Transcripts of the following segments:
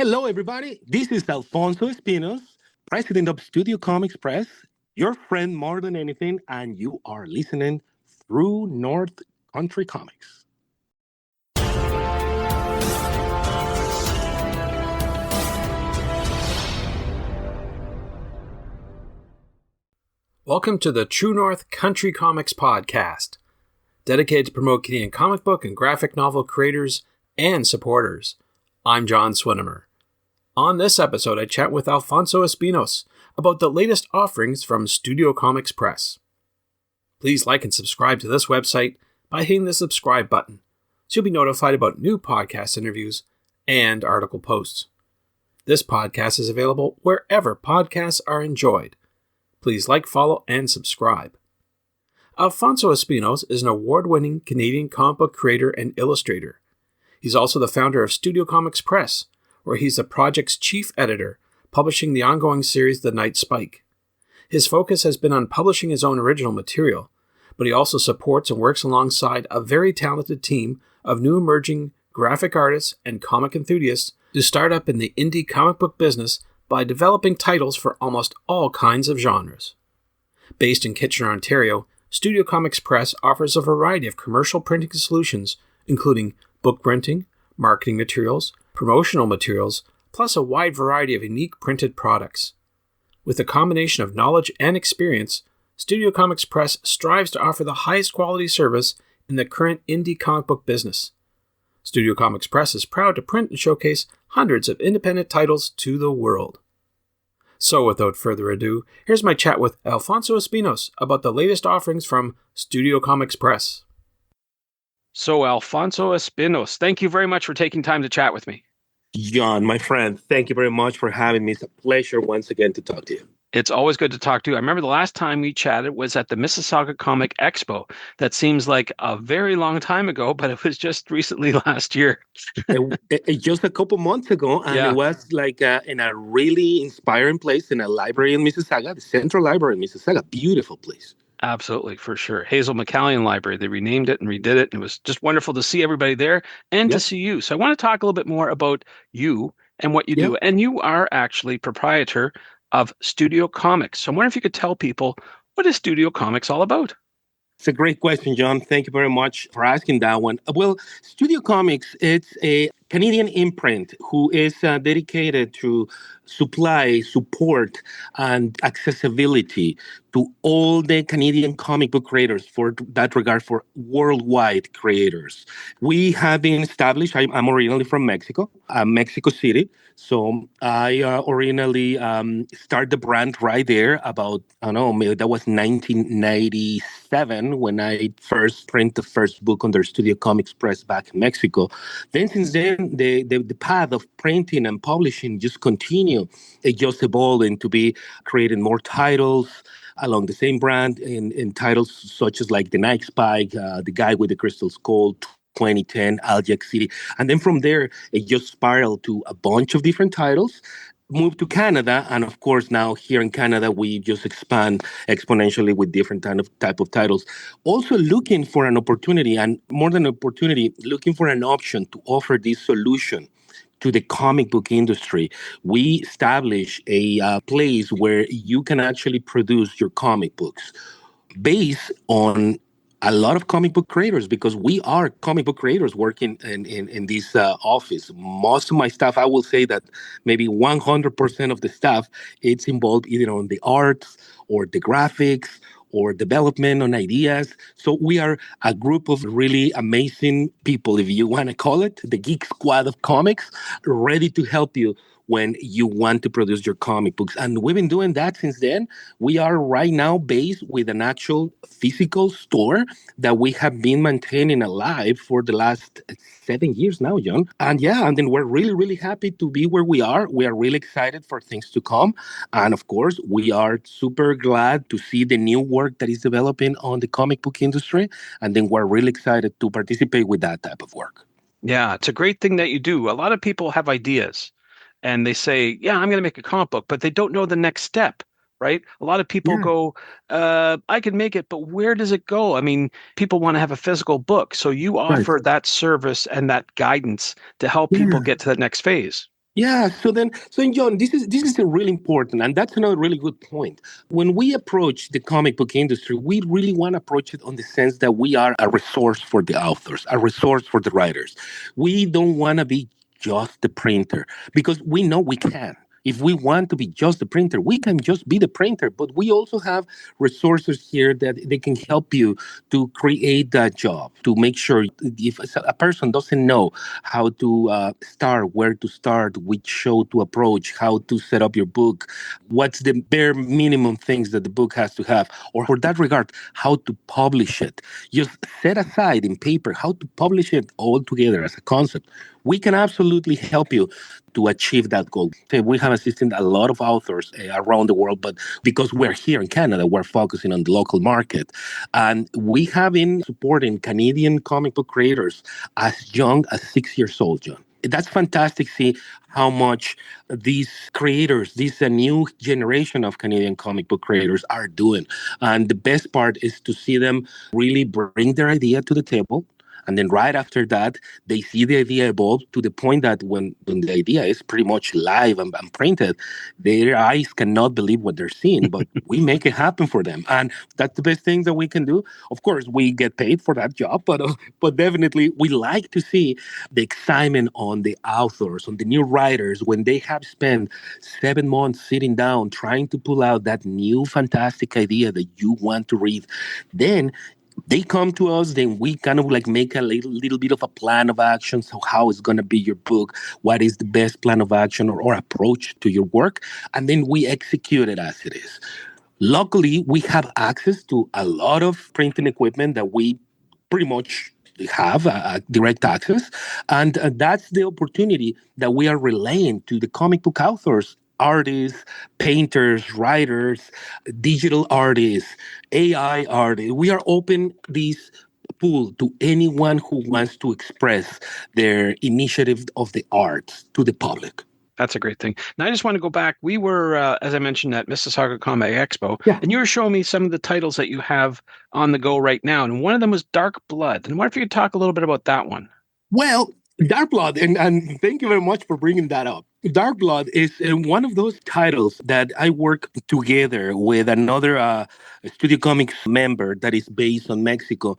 Hello, everybody. This is Alfonso Espinos, president of Studiocomix Press, your friend more than anything, and you are listening through North Country Comics. Welcome to the True North Country Comics podcast, dedicated to promote Canadian comic book and graphic novel creators and supporters. I'm John Swinimer. On this episode, I chat with Alfonso Espinos about the latest offerings from Studiocomix Press. Please like and subscribe to this website by hitting the subscribe button, so you'll be notified about new podcast interviews and article posts. This podcast is available wherever podcasts are enjoyed. Please like, follow, and subscribe. Alfonso Espinos is an award-winning Canadian comic book creator and illustrator. He's also the founder of Studiocomix Press, where he's the project's chief editor, publishing the ongoing series The Night Spike. His focus has been on publishing his own original material, but he also supports and works alongside a very talented team of new emerging graphic artists and comic enthusiasts to start up in the indie comic book business by developing titles for almost all kinds of genres. Based in Kitchener, Ontario, Studiocomix Press offers a variety of commercial printing solutions, including book printing, marketing materials, promotional materials, plus a wide variety of unique printed products. With a combination of knowledge and experience, Studiocomix Press strives to offer the highest quality service in the current indie comic book business. Studiocomix Press is proud to print and showcase hundreds of independent titles to the world. So without further ado, here's my chat with Alfonso Espinos about the latest offerings from Studiocomix Press. So Alfonso Espinos, thank you very much for taking time to chat with me. John, my friend, thank you very much for having me. It's a pleasure once again to talk to you. It's always good to talk to you. I remember the last time we chatted was at the Mississauga Comic Expo. That seems like a very long time ago, but it was just recently last year. Just a couple months ago, and It was like in a really inspiring place in a library in Mississauga, the Central Library in Mississauga. Beautiful place. Absolutely, for sure. Hazel McCallion Library. They renamed it and redid it. And it was just wonderful to see everybody there and to see you. So I want to talk a little bit more about you and what you do. And you are actually proprietor of Studiocomix. So I wonder if you could tell people, what is Studiocomix all about? It's a great question, John. Thank you very much for asking that one. Well, Studiocomix, it's a Canadian imprint who is dedicated to support, and accessibility to all the Canadian comic book creators for that regard, for worldwide creators. We have been established. I'm originally from Mexico, Mexico City. So I originally started the brand right there about, I don't know, maybe that was 1997 when I first printed the first book under Studiocomix Press back in Mexico. Then since then, the path of printing and publishing just continued. It just evolved into be creating more titles along the same brand in titles such as like The Night Spike, The Guy with the Crystal Skull, 2010, Aljak City. And then from there, it just spiraled to a bunch of different titles, moved to Canada. And of course, now here in Canada, we just expand exponentially with different type of titles. Also looking for an opportunity, and more than an opportunity, looking for an option to offer this solution to the comic book industry. We establish a place where you can actually produce your comic books based on a lot of comic book creators, because we are comic book creators working in this office. Most of my staff, I will say that maybe 100% of the staff, it's involved either on the arts or the graphics or development on ideas. So we are a group of really amazing people, if you want to call it, the geek squad of comics, ready to help you when you want to produce your comic books. And we've been doing that since then. We are right now based with an actual physical store that we have been maintaining alive for the last 7 years now, John. And then we're really, really happy to be where we are. We are really excited for things to come. And of course, we are super glad to see the new work that is developing on the comic book industry. And then we're really excited to participate with that type of work. Yeah, it's a great thing that you do. A lot of people have ideas and they say, yeah, I'm going to make a comic book, but they don't know the next step, right? A lot of people go, I can make it, but where does it go? I mean, people want to have a physical book. So you offer that service and that guidance to help people get to the next phase. So John, this is a really important, and that's another really good point. When we approach the comic book industry, we really want to approach it on the sense that we are a resource for the authors, a resource for the writers. We don't want to be just the printer because we know we can. If we want to be just the printer, we can just be the printer, but we also have resources here that they can help you to create that job, to make sure if a person doesn't know how to start, where to start, which show to approach, how to set up your book, what's the bare minimum things that the book has to have, or for that regard, how to publish it. Just set aside in paper how to publish it all together as a concept. We can absolutely help you to achieve that goal. We have assisted a lot of authors around the world, but because we're here in Canada, we're focusing on the local market. And we have been supporting Canadian comic book creators as young as 6 years old, John. That's fantastic. See how much these creators, this new generation of Canadian comic book creators are doing. And the best part is to see them really bring their idea to the table. And then right after that, they see the idea evolve to the point that when the idea is pretty much live and printed, their eyes cannot believe what they're seeing, but we make it happen for them. And that's the best thing that we can do. Of course, we get paid for that job, but definitely we like to see the excitement on the authors, on the new writers, when they have spent 7 months sitting down trying to pull out that new fantastic idea that you want to read. Then they come to us, then we kind of like make a little bit of a plan of action. So how is going to be your book? What is the best plan of action or approach to your work? And then we execute it as it is. Luckily, we have access to a lot of printing equipment that we pretty much have direct access. And that's the opportunity that we are relaying to the comic book authors, artists, painters, writers, digital artists, AI artists. We are open this pool to anyone who wants to express their initiative of the arts to the public. That's a great thing. Now, I just want to go back. We were, as I mentioned, at Mississauga Comic Expo, Yeah. and you were showing me some of the titles that you have on the go right now. And one of them was Dark Blood. And I wonder if you could talk a little bit about that one. Well, Dark Blood, and thank you very much for bringing that up. Dark Blood is one of those titles that I work together with another Studio Comics member that is based on Mexico.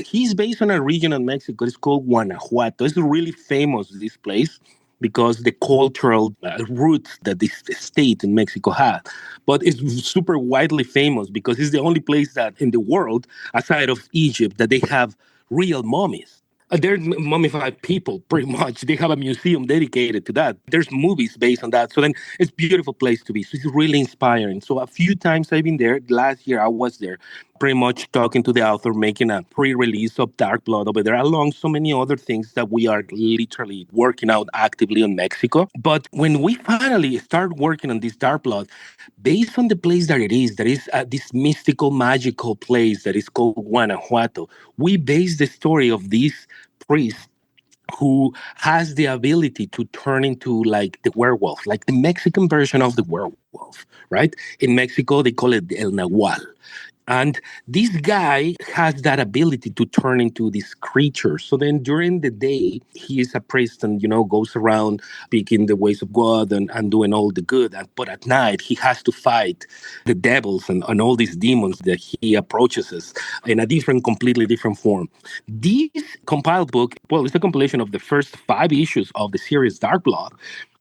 He's based on a region in Mexico. It's called Guanajuato. It's really famous, this place, because the cultural roots that this state in Mexico had. But it's super widely famous because it's the only place that in the world, aside of Egypt, that they have real mummies. They're mummified people, pretty much. They have a museum dedicated to that. There's movies based on that. So then it's a beautiful place to be. So it's really inspiring. So a few times I've been there. Last year I was there, pretty much talking to the author, making a pre-release of Dark Blood over there, along so many other things that we are literally working out actively in Mexico. But when we finally start working on this Dark Blood, based on the place that it is, there is this mystical, magical place that is called Guanajuato. We base the story of this priest who has the ability to turn into like the werewolf, like the Mexican version of the werewolf, right? In Mexico, they call it El Nahual. And this guy has that ability to turn into this creature. So then during the day, he is a priest and, goes around speaking the ways of God and doing all the good. But at night, he has to fight the devils and all these demons that he approaches us in a completely different form. This compiled book, well, it's a compilation of the first 5 issues of the series Dark Blood.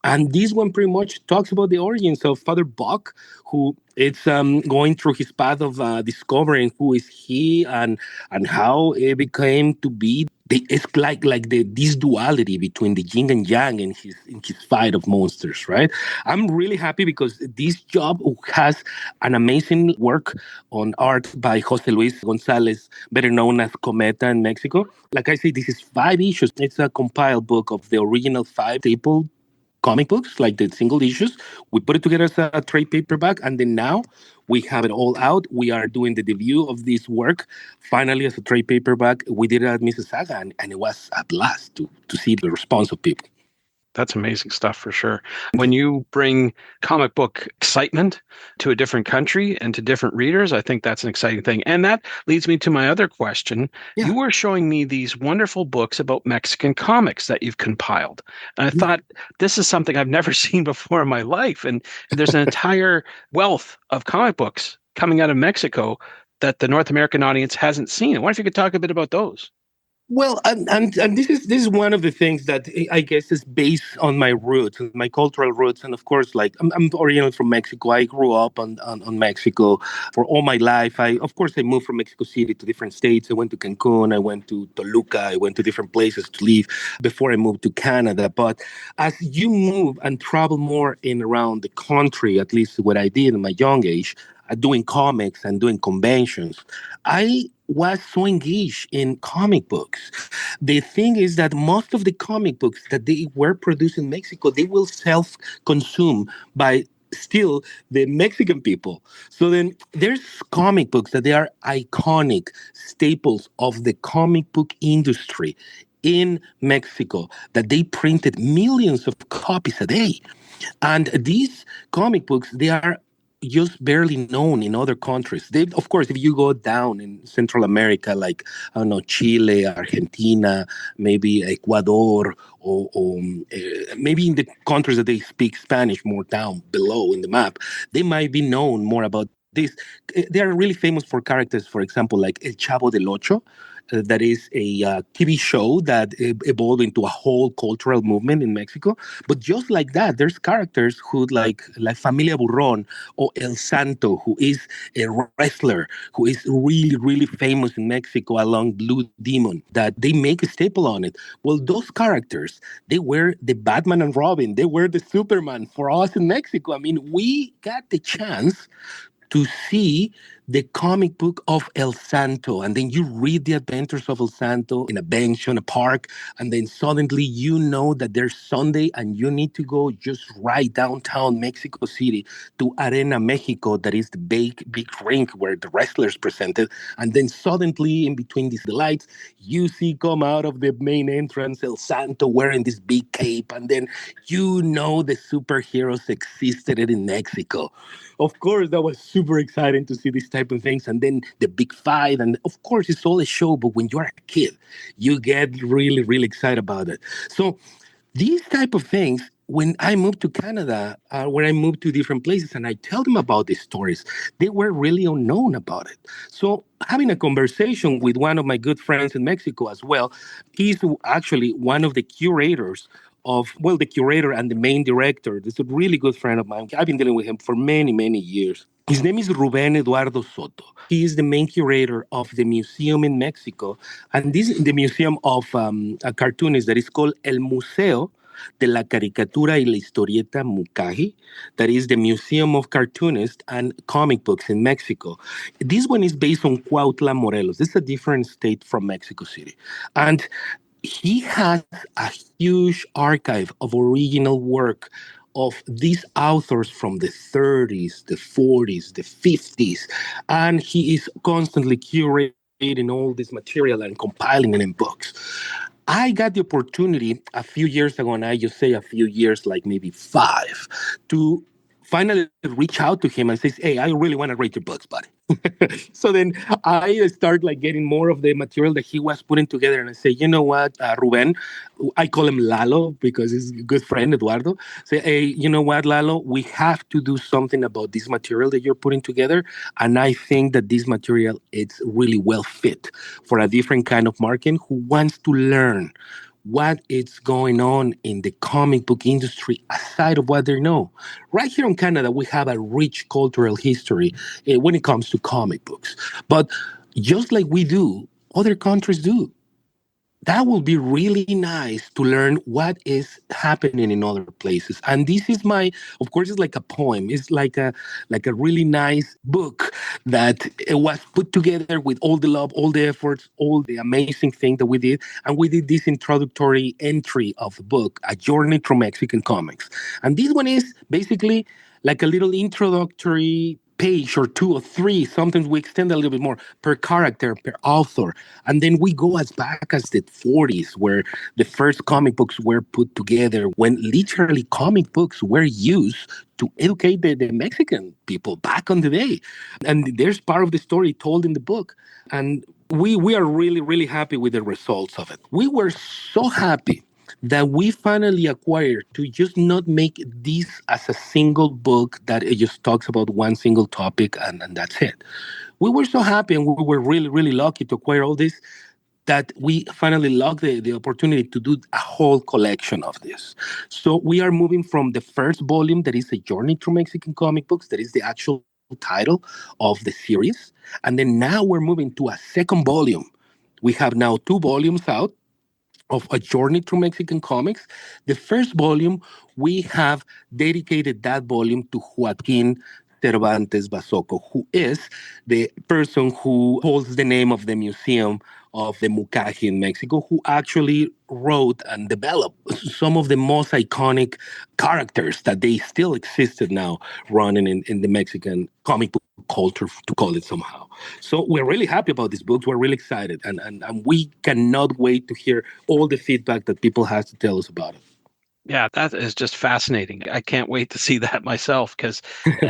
And this one pretty much talks about the origins of Father Buck, who it's going through his path of discovering who is he and how it became to be. It's like this duality between the yin and yang in his fight of monsters, right? I'm really happy because this job has an amazing work on art by Jose Luis Gonzalez, better known as Cometa in Mexico. Like I say, this is 5 issues. It's a compiled book of the original 5 staple comic books, like the single issues. We put it together as a trade paperback, and then now we have it all out. We are doing the debut of this work finally as a trade paperback. We did it at Mississauga, and it was a blast to see the response of people. That's amazing stuff for sure. When you bring comic book excitement to a different country and to different readers, I think that's an exciting thing. And that leads me to my other question. Yeah. You were showing me these wonderful books about Mexican comics that you've compiled. And I thought, this is something I've never seen before in my life. And there's an entire wealth of comic books coming out of Mexico that the North American audience hasn't seen. I wonder if you could talk a bit about those. Well, and this is one of the things that I guess is based on my roots and my cultural roots, and of course, like I'm originally from Mexico. I grew up on Mexico for all my life. I moved from Mexico City to different states. I went to Cancun, I went to Toluca, I went to different places to live before I moved to Canada. But as you move and travel more in around the country, at least what I did in my young age, doing comics and doing conventions, I was so engaged in comic books. The thing is that most of the comic books that they were produced in Mexico, they will self-consume by still the Mexican people. So then there's comic books that they are iconic staples of the comic book industry in Mexico that they printed millions of copies a day. And these comic books, they are just barely known in other countries. They, of course, if you go down in Central America, like, I don't know, Chile, Argentina, maybe Ecuador, or maybe in the countries that they speak Spanish more down below in the map, they might be known more about this. They are really famous for characters, for example, like El Chavo del Ocho. That is a TV show that evolved into a whole cultural movement in Mexico. But just like that, there's characters who like Familia Burrón or El Santo, who is a wrestler who is really, really famous in Mexico along Blue Demon, that they make a staple on it. Well, those characters, they were the Batman and Robin. They were the Superman for us in Mexico. I mean, we got the chance to see the comic book of El Santo. And then you read the adventures of El Santo in a bench on a park. And then suddenly you know that there's Sunday and you need to go just right downtown Mexico City to Arena Mexico, that is the big rink where the wrestlers presented. And then suddenly in between these lights, you see come out of the main entrance El Santo wearing this big cape. And then you know the superheroes existed in Mexico. Of course, that was super exciting to see these type of things. And then the big fight. And of course, it's all a show. But when you're a kid, you get really, really excited about it. So these type of things, when I moved to Canada, where I moved to different places, and I tell them about these stories, they were really unknown about it. So having a conversation with one of my good friends in Mexico as well, he's actually one of the curators of, well, the curator and the main director. This is a really good friend of mine. I've been dealing with him for many, many years. His name is Ruben Eduardo Soto. He is the main curator of the museum in Mexico. And this is the museum of a cartoonist that is called El Museo de la Caricatura y la Historieta Mucaji, that is the Museum of Cartoonists and Comic Books in Mexico. This one is based on Cuautla, Morelos. This is a different state from Mexico City. And he has a huge archive of original work of these authors from the 30s, the 40s, the 50s, and he is constantly curating all this material and compiling it in books. I got the opportunity a few years ago, and I just say a few years, like maybe five, to finally reach out to him and says, "Hey, I really want to read your books, buddy." So then I start like getting more of the material that he was putting together, and I say, "You know what, Ruben?" I call him Lalo because he's a good friend, Eduardo. Say, "Hey, you know what, Lalo? We have to do something about this material that you're putting together, and I think that this material it's really well fit for a different kind of market who wants to learn what is going on in the comic book industry aside of what they know. Right here in Canada, we have a rich cultural history when it comes to comic books. But just like we do, other countries do. That will be really nice to learn what is happening in other places. And this is my, of course, it's like a poem. It's like a really nice book that it was put together with all the love, all the efforts, all the amazing thing that we did. And we did this introductory entry of the book, A Journey Through Mexican Comics. And this one is basically like a little introductory page or two or three. Sometimes we extend a little bit more per character, per author. And then we go as back as the 40s, where the first comic books were put together, when literally comic books were used to educate the Mexican people back on the day. And there's part of the story told in the book. And we are really, really happy with the results of it. We were so happy that we finally acquired to just not make this as a single book that it just talks about one single topic and that's it. We were so happy and we were really, really lucky to acquire all this that we finally logged the opportunity to do a whole collection of this. So we are moving from the first volume, that is A Journey Through Mexican Comic Books, that is the actual title of the series. And then now we're moving to a second volume. We have now two volumes out of A Journey Through Mexican Comics. The first volume, we have dedicated that volume to Joaquin Cervantes Basoco, who is the person who holds the name of the museum of the Mucaje in Mexico, who actually wrote and developed some of the most iconic characters that they still existed now running in the Mexican comic book culture, to call it somehow. So we're really happy about these books. We're really excited. And we cannot wait to hear all the feedback that people have to tell us about it. Yeah, that is just fascinating. I can't wait to see that myself because,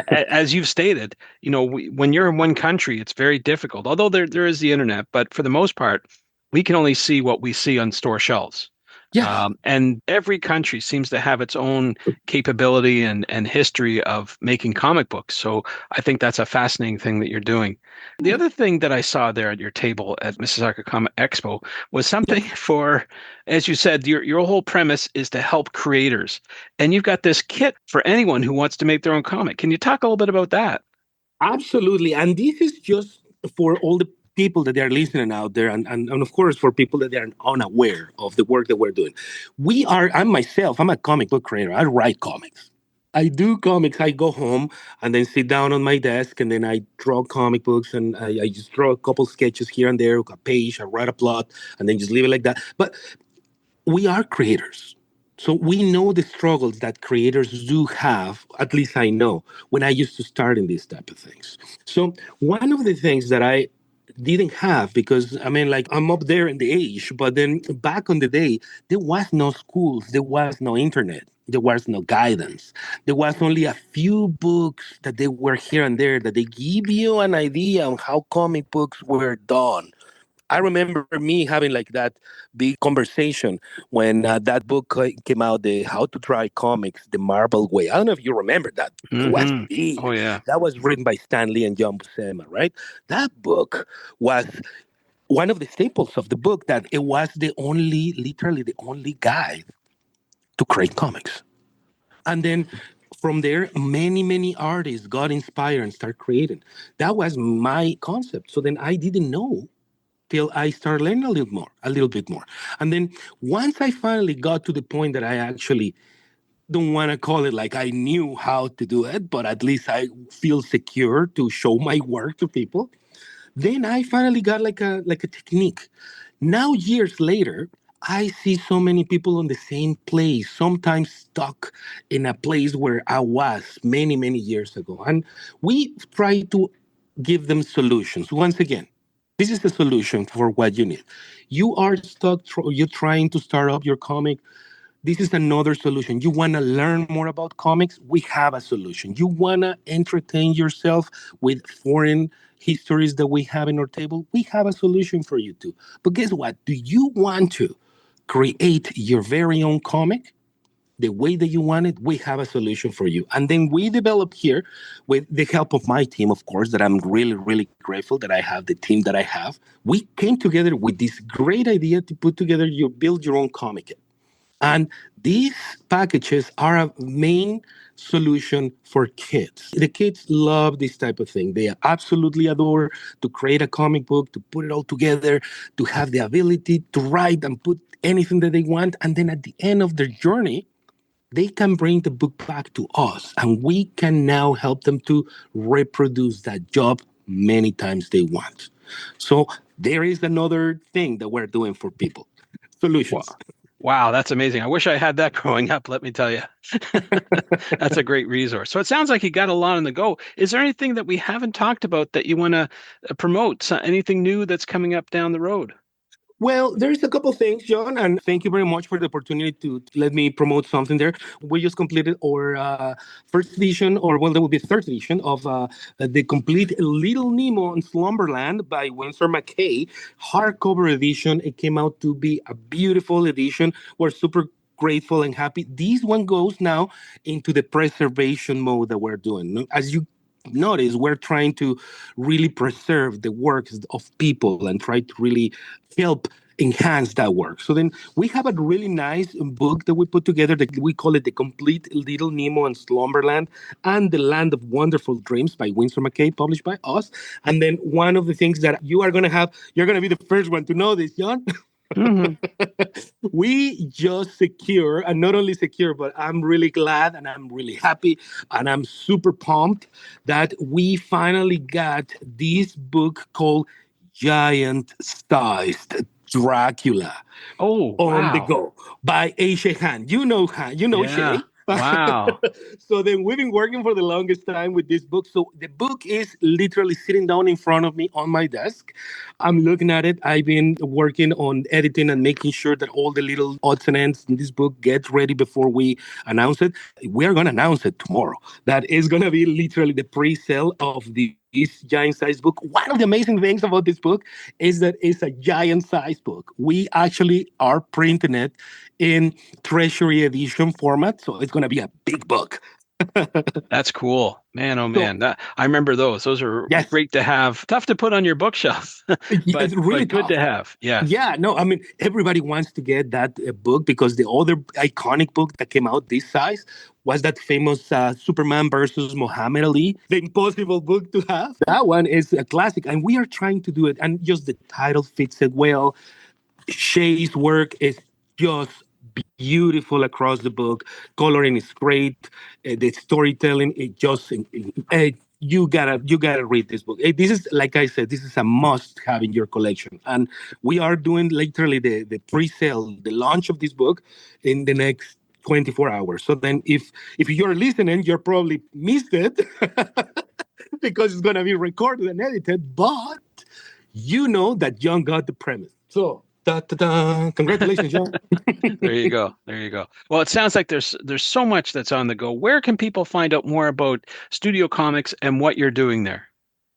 as you've stated, when you're in one country, it's very difficult. Although there is the internet, but for the most part, we can only see what we see on store shelves. Yes. And every country seems to have its own capability and history of making comic books. So I think that's a fascinating thing that you're doing. The other thing that I saw there at your table at Mississauga Comic Expo was something for, as you said, your whole premise is to help creators. And you've got this kit for anyone who wants to make their own comic. Can you talk a little bit about that? Absolutely. And this is just for all the people that are listening out there, and of course for people that are unaware of the work that we're doing. I'm myself, I'm a comic book creator. I write comics. I do comics. I go home and then sit down on my desk and then I draw comic books and I just draw a couple sketches here and there, a page, I write a plot, and then just leave it like that. But we are creators. So we know the struggles that creators do have, at least I know, when I used to start in these type of things. So one of the things that I didn't have, because I mean, like, I'm up there in the age, but then back on the day, there was no schools, there was no internet, there was no guidance. There was only a few books that they were here and there that they give you an idea on how comic books were done. I remember me having like that big conversation when that book came out, the How to Try Comics the Marvel Way. I don't know if you remember that. It was Oh, big. yeah. That was written by Stan Lee and John Buscema, right? That book was one of the staples of the book, that it was the only, literally the only guide to create comics. And then from there, many, many artists got inspired and started creating. That was my concept. So then I didn't know till I started learning a little bit more. And then once I finally got to the point that I actually don't want to call it like I knew how to do it, but at least I feel secure to show my work to people, then I finally got like a technique. Now years later, I see so many people on the same place, sometimes stuck in a place where I was many, many years ago. And we try to give them solutions. Once again, this is the solution for what you need. You are stuck, you're trying to start up your comic. This is another solution. You want to learn more about comics? We have a solution. You want to entertain yourself with foreign histories that we have in our table? We have a solution for you too. But guess what? Do you want to create your very own comic the way that you want it? We have a solution for you. And then we develop here, with the help of my team, of course, that I'm really, really grateful that I have the team that I have. We came together with this great idea to put together, you build your own comic. And these packages are a main solution for kids. The kids love this type of thing. They absolutely adore to create a comic book, to put it all together, to have the ability to write and put anything that they want. And then at the end of their journey, they can bring the book back to us and we can now help them to reproduce that job many times they want. So there is another thing that we're doing for people. Solutions. Wow, that's amazing. I wish I had that growing up, let me tell you. That's a great resource. So it sounds like you got a lot on the go. Is there anything that we haven't talked about that you want to promote? Anything new that's coming up down the road? Well, there's a couple things, John, and thank you very much for the opportunity to let me promote something there. We just completed our first edition, or well, there will be a third edition of the complete Little Nemo in Slumberland by Winsor McKay hardcover edition. It came out to be a beautiful edition. We're super grateful and happy. This one goes now into the preservation mode that we're doing. As you notice, we're trying to really preserve the works of people and try to really help enhance that work. So then we have a really nice book that we put together that we call it The Complete Little Nemo and Slumberland and The Land of Wonderful Dreams by Winsor McKay, published by us. And then one of the things that you are going to have, you're going to be the first one to know this, John. Hmm. We just secure, and not only secure, but I'm really glad and I'm really happy and I'm super pumped that we finally got this book called Giant Sized Dracula Oh, on the wow. go by A. Han. You know Yeah. Shay. Wow. So then we've been working for the longest time with this book. So the book is literally sitting down in front of me on my desk. I'm looking at it. I've been working on editing and making sure that all the little odds and ends in this book get ready before we announce it. We are going to announce it tomorrow. That is going to be literally the pre-sale of this giant size book. One of the amazing things about this book is that it's a giant size book. We actually are printing it in Treasury edition format, so it's going to be a big book. That's cool. Man, oh So man. I remember those. Those are yes, great to have. Tough to put on your bookshelf, it's really but good to tough. have. Yes. Yeah, no, I mean everybody wants to get that book because the other iconic book that came out this size was that famous Superman versus Muhammad Ali, the impossible book to have. That one is a classic, and we are trying to do it, and just the title fits it well. Shay's work is just beautiful across the book. Coloring is great. The storytelling it just you gotta read this book. This is like I said, this is a must have in your collection. And we are doing literally the pre-sale, the launch of this book in the next 24 hours. So then if you're listening, you're probably missed it because it's gonna be recorded and edited, but you know that John got the premise. So, da, da, da. Congratulations, John. There you go. There you go. Well, it sounds like there's so much that's on the go. Where can people find out more about Studio Comics and what you're doing there?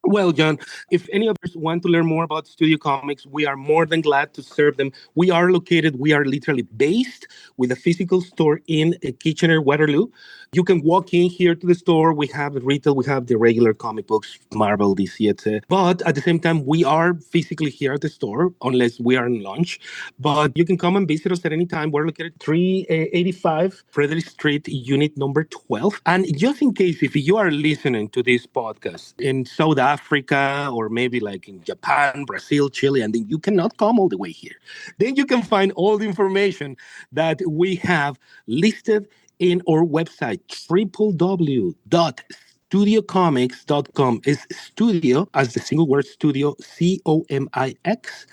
Well, John, if any of us want to learn more about Studio Comics, we are more than glad to serve them. We are literally based with a physical store in Kitchener, Waterloo. You can walk in here to the store. We have the retail, we have the regular comic books, Marvel, DC, etc. But at the same time, we are physically here at the store, unless we are in lunch. But you can come and visit us at any time. We're located 385 Frederick Street, unit number 12. And just in case, if you are listening to this podcast in South Africa or maybe like in Japan, Brazil, Chile, and then you cannot come all the way here, then you can find all the information that we have listed in our website, www.studiocomics.com. Is studio as the single word studio, COMIX.com.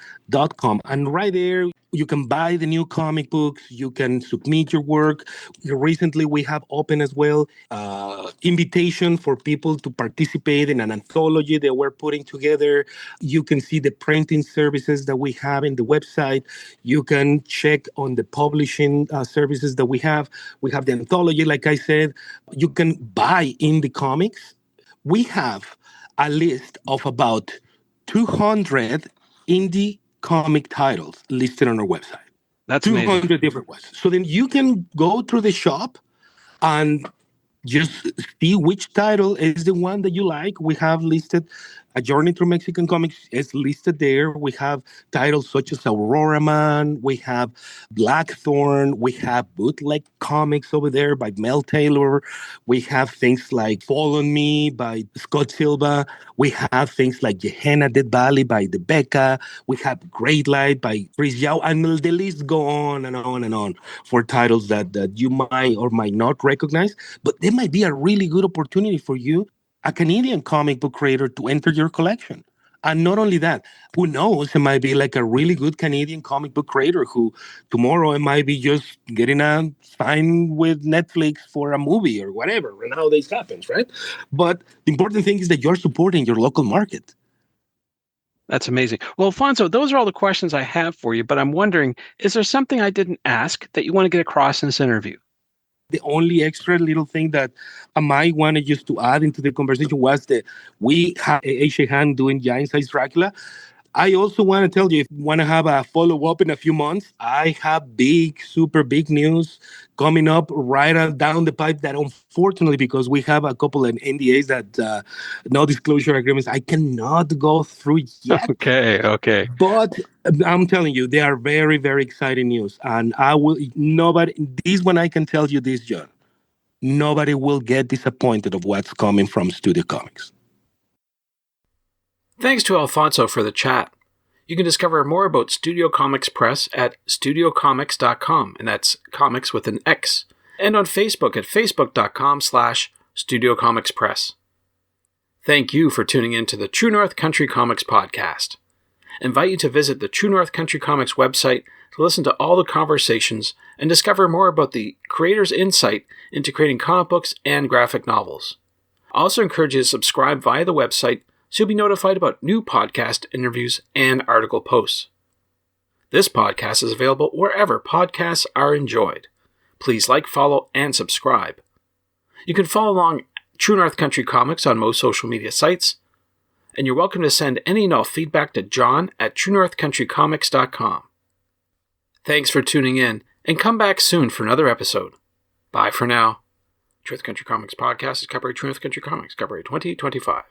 And right there, you can buy the new comic books, you can submit your work. Recently, we have opened as well invitation for people to participate in an anthology that we're putting together. You can see the printing services that we have in the website. You can check on the publishing services that we have. We have the anthology, like I said. You can buy indie comics. We have a list of about 200 indie comic titles listed on our website. That's amazing. 200 different ones. So then you can go through the shop and just see which title is the one that you like. We have listed A Journey Through Mexican Comics is listed there. We have titles such as Aurora Man. We have Blackthorn. We have bootleg comics over there by Mel Taylor. We have things like Fall on Me by Scott Silva. We have things like Gehenna Dead Valley by Becca. We have Great Light by Chris Yao. And the list go on and on and on for titles that you might or might not recognize. But there might be a really good opportunity for you, a Canadian comic book creator, to enter your collection. And not only that, who knows, it might be like a really good Canadian comic book creator who tomorrow it might be just getting a sign with Netflix for a movie or whatever. And nowadays happens, right? But the important thing is that you're supporting your local market. That's amazing. Well, Alfonso, those are all the questions I have for you, but I'm wondering, is there something I didn't ask that you want to get across in this interview? The only extra little thing that I might want to just to add into the conversation was that we have Asia Han doing Giant Size Dracula. I also want to tell you, if you want to have a follow up in a few months, I have big, super big news coming up right down the pipe that unfortunately, because we have a couple of NDAs that no disclosure agreements, I cannot go through yet. Okay. But I'm telling you, they are very, very exciting news. And this one I can tell you this, John, nobody will get disappointed of what's coming from Studio Comics. Thanks to Alfonso for the chat. You can discover more about Studiocomix Press at studiocomix.com, and that's comics with an X, and on Facebook at facebook.com/Studiocomix Press. Thank you for tuning in to the True North Country Comics podcast. I invite you to visit the True North Country Comics website to listen to all the conversations and discover more about the creator's insight into creating comic books and graphic novels. I also encourage you to subscribe via the website so you'll be notified about new podcast interviews and article posts. This podcast is available wherever podcasts are enjoyed. Please like, follow, and subscribe. You can follow along True North Country Comics on most social media sites, and you're welcome to send any and all feedback to John at truenorthcountrycomics.com. Thanks for tuning in, and come back soon for another episode. Bye for now. True North Country Comics Podcast is copyright True North Country Comics, copyright 2025.